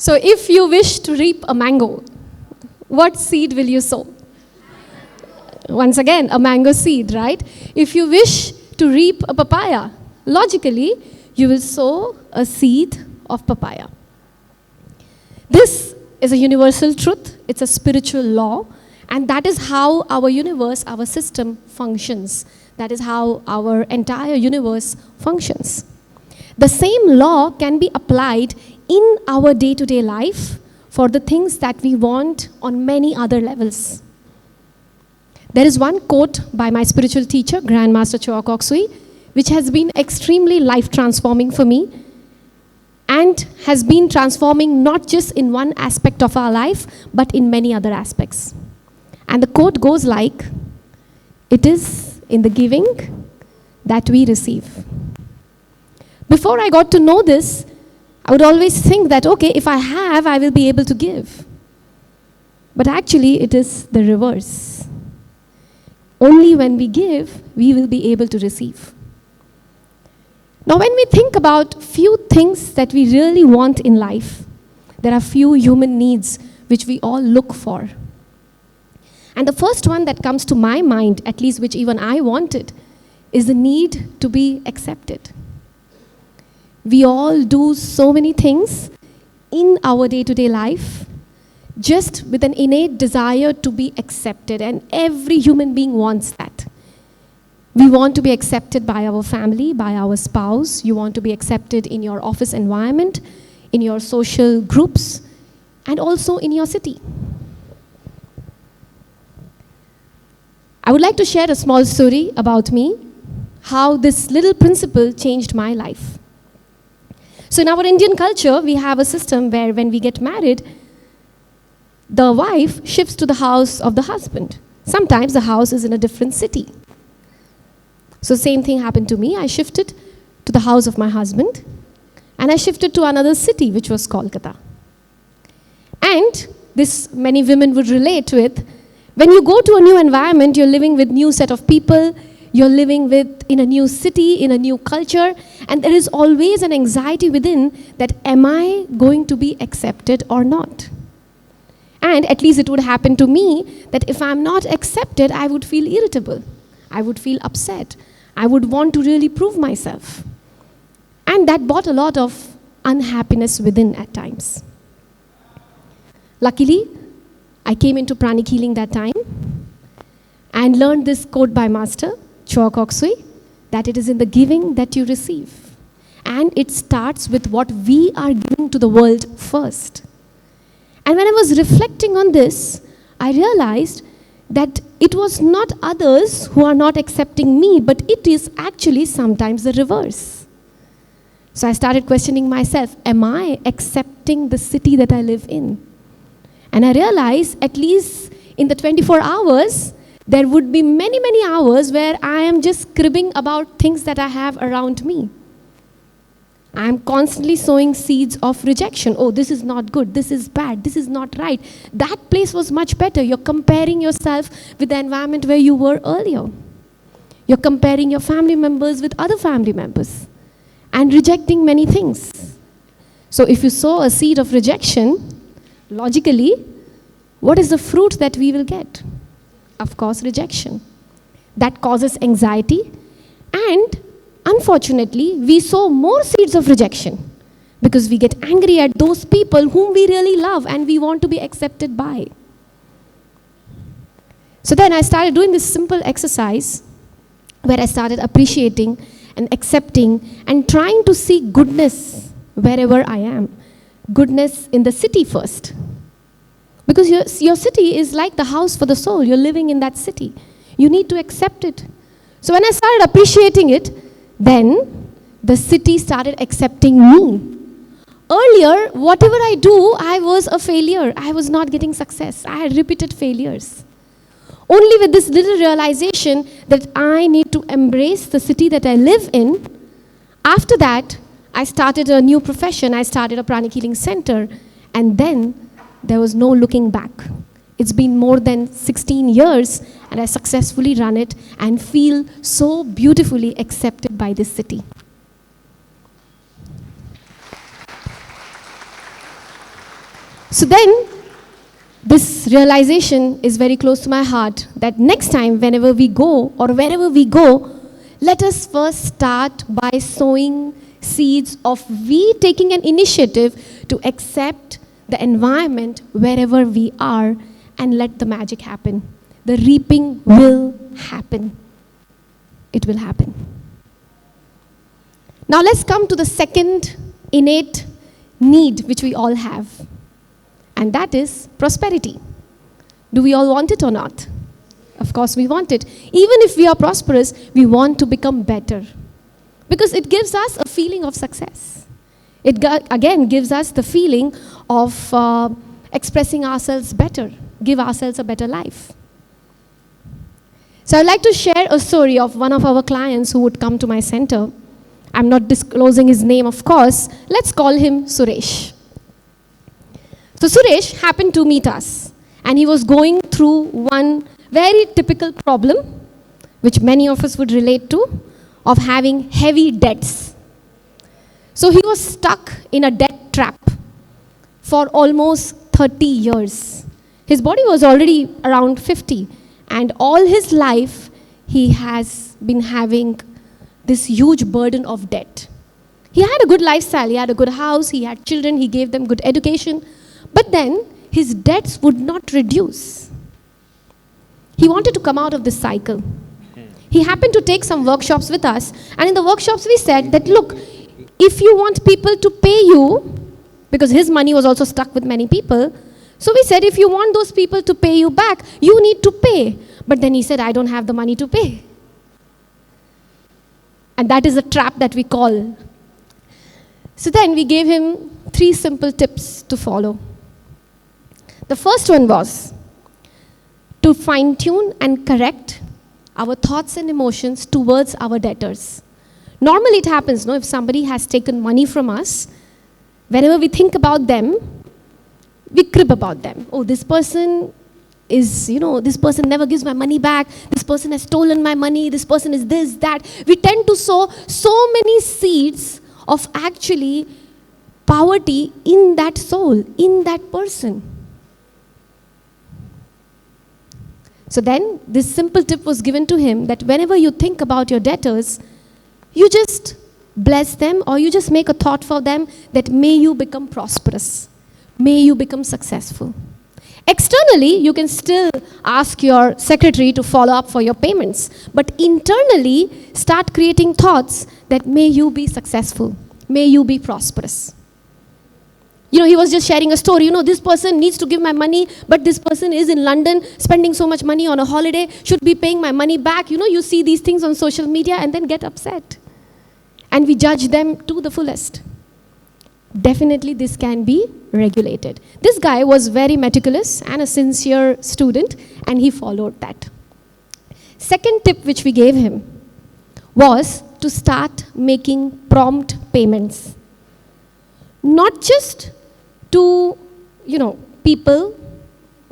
So if you wish to reap a mango, what seed will you sow? Once again, a mango seed, right? If you wish to reap a papaya, logically, you will sow a seed of papaya. This is a universal truth. It's a spiritual law. And that is how our universe, our system functions. That is how our entire universe functions. The same law can be applied in our day-to-day life for the things that we want on many other levels. There is one quote by my spiritual teacher, Grandmaster Choa, which has been extremely life-transforming for me and has been transforming not just in one aspect of our life, but in many other aspects. And the quote goes like, "It is in the giving that we receive." Before I got to know this, I would always think that, okay, if I have, I will be able to give. But actually, it is the reverse. Only when we give, we will be able to receive. Now, when we think about few things that we really want in life, there are few human needs which we all look for. And the first one that comes to my mind, at least which even I wanted, is the need to be accepted. We all do so many things in our day-to-day life just with an innate desire to be accepted, and every human being wants that. We want to be accepted by our family, by our spouse. You want to be accepted in your office environment, in your social groups, and also in your city. I would like to share a small story about me, how this little principle changed my life. So in our Indian culture, we have a system where when we get married, the wife shifts to the house of the husband. Sometimes the house is in a different city. So same thing happened to me. I shifted to the house of my husband, and I shifted to another city, which was Kolkata. And this many women would relate with. When you go to a new environment, you're living with new set of people, you're living in a new city, in a new culture, and there is always an anxiety within that, am I going to be accepted or not? And at least it would happen to me that if I'm not accepted, I would feel irritable. I would feel upset. I would want to really prove myself. And that brought a lot of unhappiness within at times. Luckily, I came into pranic healing that time and learned this quote by Master Choa Koksui, that it is in the giving that you receive. And it starts with what we are giving to the world first. And when I was reflecting on this, I realized that it was not others who are not accepting me, but it is actually sometimes the reverse. So I started questioning myself, am I accepting the city that I live in? And I realized at least in the 24 hours, there would be many, many hours where I am just cribbing about things that I have around me. I am constantly sowing seeds of rejection. Oh, this is not good. This is bad. This is not right. That place was much better. You're comparing yourself with the environment where you were earlier. You're comparing your family members with other family members and rejecting many things. So if you sow a seed of rejection, logically, what is the fruit that we will get? Of course, rejection. That causes anxiety, and unfortunately, we sow more seeds of rejection because we get angry at those people whom we really love and we want to be accepted by. So then I started doing this simple exercise where I started appreciating and accepting and trying to see goodness wherever I am. Goodness in the city first. Because your city is like the house for the soul. You're living in that city. You need to accept it. So when I started appreciating it, then the city started accepting me. Earlier, whatever I do, I was a failure. I was not getting success. I had repeated failures. Only with this little realization that I need to embrace the city that I live in, after that, I started a new profession. I started a pranic healing center, and then there was no looking back. It's been more than 16 years, and I successfully run it and feel so beautifully accepted by this city. So then, this realization is very close to my heart that next time, whenever we go or wherever we go, let us first start by sowing seeds of we taking an initiative to accept the environment wherever we are and let the magic happen. The reaping will happen. It will happen. Now let's come to the second innate need which we all have. And that is prosperity. Do we all want it or not? Of course we want it. Even if we are prosperous, we want to become better. Because it gives us a feeling of success. It again gives us the feeling of expressing ourselves better, give ourselves a better life. So I'd like to share a story of one of our clients who would come to my center. I'm not disclosing his name, of course. Let's call him Suresh. So Suresh happened to meet us, and he was going through one very typical problem, which many of us would relate to, of having heavy debts. So he was stuck in a debt trap for almost 30 years. His body was already around 50, and all his life he has been having this huge burden of debt. He had a good lifestyle, he had a good house, he had children, he gave them good education, but then his debts would not reduce. He wanted to come out of this cycle. He happened to take some workshops with us, and in the workshops we said that, look, if you want people to pay you, because his money was also stuck with many people, so we said, if you want those people to pay you back, you need to pay. But then he said, I don't have the money to pay. And that is a trap that we call. So then we gave him 3 simple tips to follow. The first one was to fine-tune and correct our thoughts and emotions towards our debtors. Normally it happens, no, if somebody has taken money from us, whenever we think about them, we crib about them. Oh, this person is, this person never gives my money back. This person has stolen my money. This person is this, that. We tend to sow so many seeds of actually poverty in that soul, in that person. So then this simple tip was given to him that whenever you think about your debtors, you just bless them or you just make a thought for them that may you become prosperous. May you become successful. Externally, you can still ask your secretary to follow up for your payments. But internally, start creating thoughts that may you be successful. May you be prosperous. He was just sharing a story. This person needs to give my money, but this person is in London spending so much money on a holiday, should be paying my money back. You see these things on social media and then get upset. And we judge them to the fullest. Definitely this can be regulated. This guy was very meticulous and a sincere student, and he followed that. Second tip which we gave him was to start making prompt payments. Not just to, people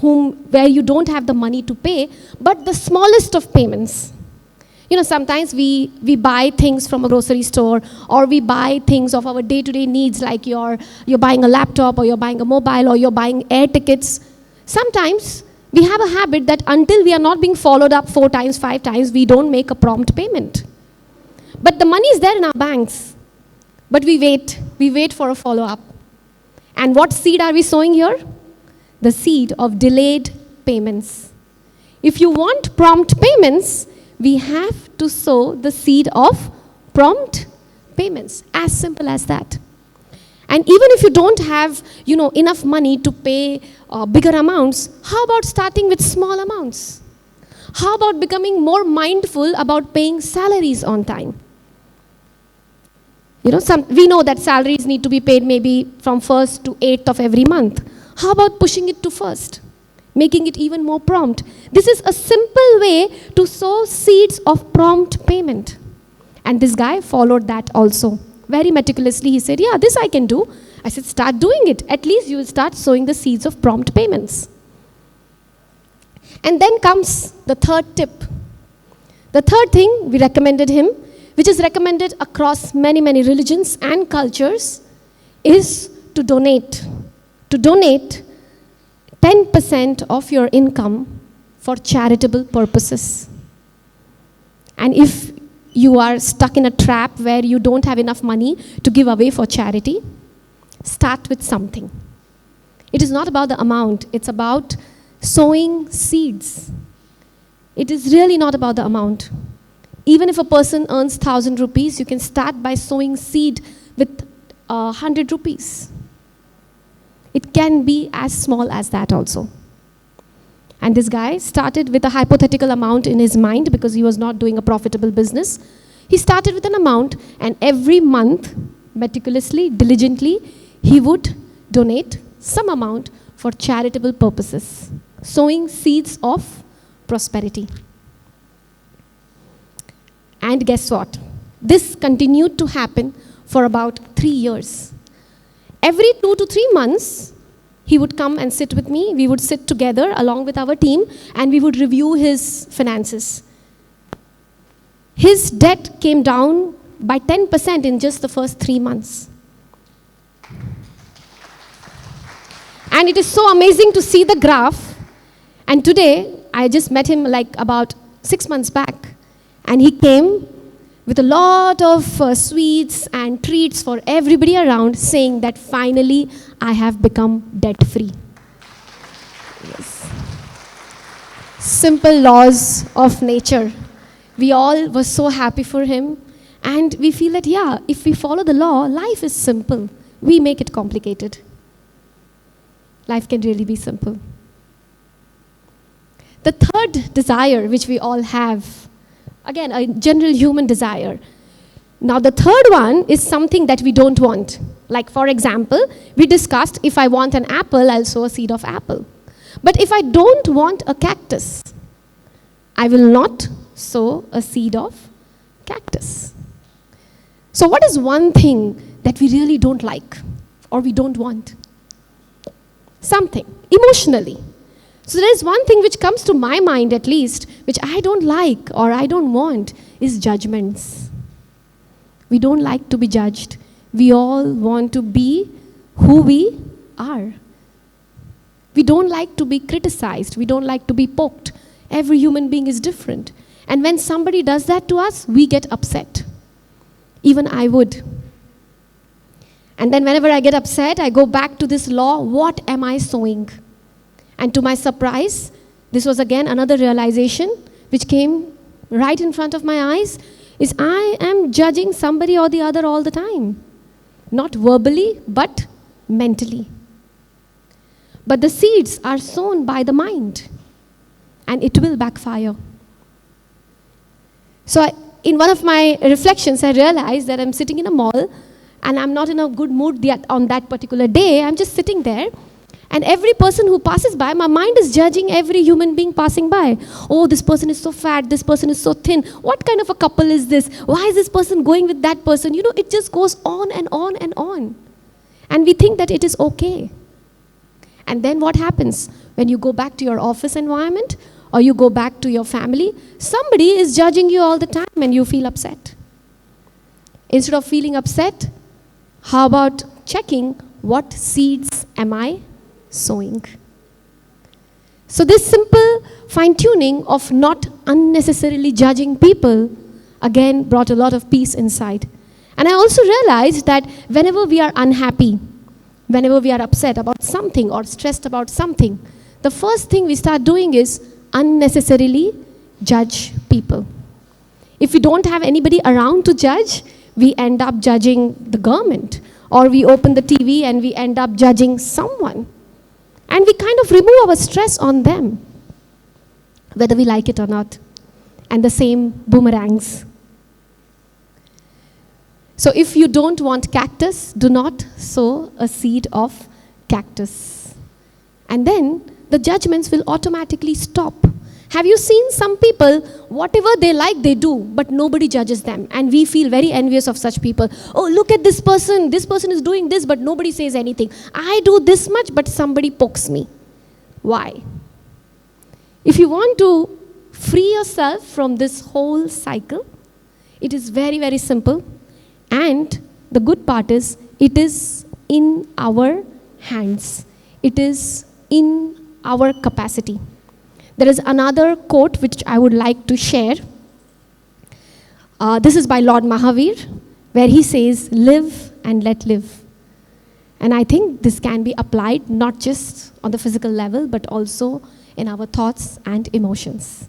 where you don't have the money to pay, but the smallest of payments. Sometimes we buy things from a grocery store, or we buy things of our day-to-day needs, like you're buying a laptop, or you're buying a mobile, or you're buying air tickets. Sometimes we have a habit that until we are not being followed up 4 times, 5 times, we don't make a prompt payment. But the money is there in our banks. But we wait for a follow-up. And what seed are we sowing here? The seed of delayed payments. If you want prompt payments, we have to sow the seed of prompt payments. As simple as that. And even if you don't have, enough money to pay bigger amounts, how about starting with small amounts? How about becoming more mindful about paying salaries on time? We know that salaries need to be paid maybe from 1st to 8th of every month. How about pushing it to 1st? Making it even more prompt. This is a simple way to sow seeds of prompt payment. And this guy followed that also. Very meticulously, he said, yeah, this I can do. I said, start doing it. At least you will start sowing the seeds of prompt payments. And then comes the third tip. The third thing we recommended him, which is recommended across many, many religions and cultures, is to donate to donate 10% of your income for charitable purposes. And if you are stuck in a trap where you don't have enough money to give away for charity, start with something. It is not about the amount, it's about sowing seeds. It is really not about the amount. Even if a person earns 1,000 rupees, you can start by sowing seed with 100 rupees. It can be as small as that also. And this guy started with a hypothetical amount in his mind because he was not doing a profitable business. He started with an amount, and every month, meticulously, diligently, he would donate some amount for charitable purposes, sowing seeds of prosperity. And guess what? This continued to happen for about 3 years. Every 2 to 3 months, he would come and sit with me. We would sit together along with our team, and we would review his finances. His debt came down by 10% in just the first 3 months. And it is so amazing to see the graph. And today, I just met him like about 6 months back. And he came with a lot of sweets and treats for everybody around, saying that finally I have become debt-free. Yes. Simple laws of nature. We all were so happy for him. And we feel that, yeah, if we follow the law, life is simple. We make it complicated. Life can really be simple. The third desire which we all have, again, a general human desire. Now, the third one is something that we don't want. Like, for example, we discussed if I want an apple, I'll sow a seed of apple. But if I don't want a cactus, I will not sow a seed of cactus. So what is one thing that we really don't like or we don't want? Something, emotionally. So there is one thing which comes to my mind at least, which I don't like or I don't want, is judgments. We don't like to be judged. We all want to be who we are. We don't like to be criticized. We don't like to be poked. Every human being is different. And when somebody does that to us, we get upset. Even I would. And then whenever I get upset, I go back to this law, what am I sowing? And to my surprise, this was again another realization which came right in front of my eyes, is I am judging somebody or the other all the time. Not verbally, but mentally. But the seeds are sown by the mind, and it will backfire. So in one of my reflections, I realized that I'm sitting in a mall, and I'm not in a good mood on that particular day. I'm just sitting there. And every person who passes by, my mind is judging every human being passing by. Oh, this person is so fat, this person is so thin. What kind of a couple is this? Why is this person going with that person? You know, it just goes on and on and on. And we think that it is okay. And then what happens? When you go back to your office environment, or you go back to your family, somebody is judging you all the time and you feel upset. Instead of feeling upset, how about checking what seeds am I sowing? So this simple fine-tuning of not unnecessarily judging people again brought a lot of peace inside. And I also realized that whenever we are unhappy, whenever we are upset about something or stressed about something, the first thing we start doing is unnecessarily judge people. If we don't have anybody around to judge, we end up judging the government, or we open the TV and we end up judging someone. And we kind of remove our stress on them, whether we like it or not. And the same boomerangs. So if you don't want cactus, do not sow a seed of cactus. And then the judgments will automatically stop. Have you seen some people, whatever they like, they do, but nobody judges them. And we feel very envious of such people. Oh, look at this person is doing this, but nobody says anything. I do this much, but somebody pokes me. Why? If you want to free yourself from this whole cycle, it is very, very simple. And the good part is, it is in our hands. it is in our capacity. There is another quote which I would like to share. This is by Lord Mahavir, where he says, live and let live. And I think this can be applied not just on the physical level, but also in our thoughts and emotions.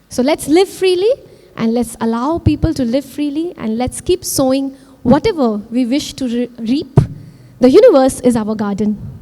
So let's live freely, and let's allow people to live freely, and let's keep sowing whatever we wish to reap. The universe is our garden.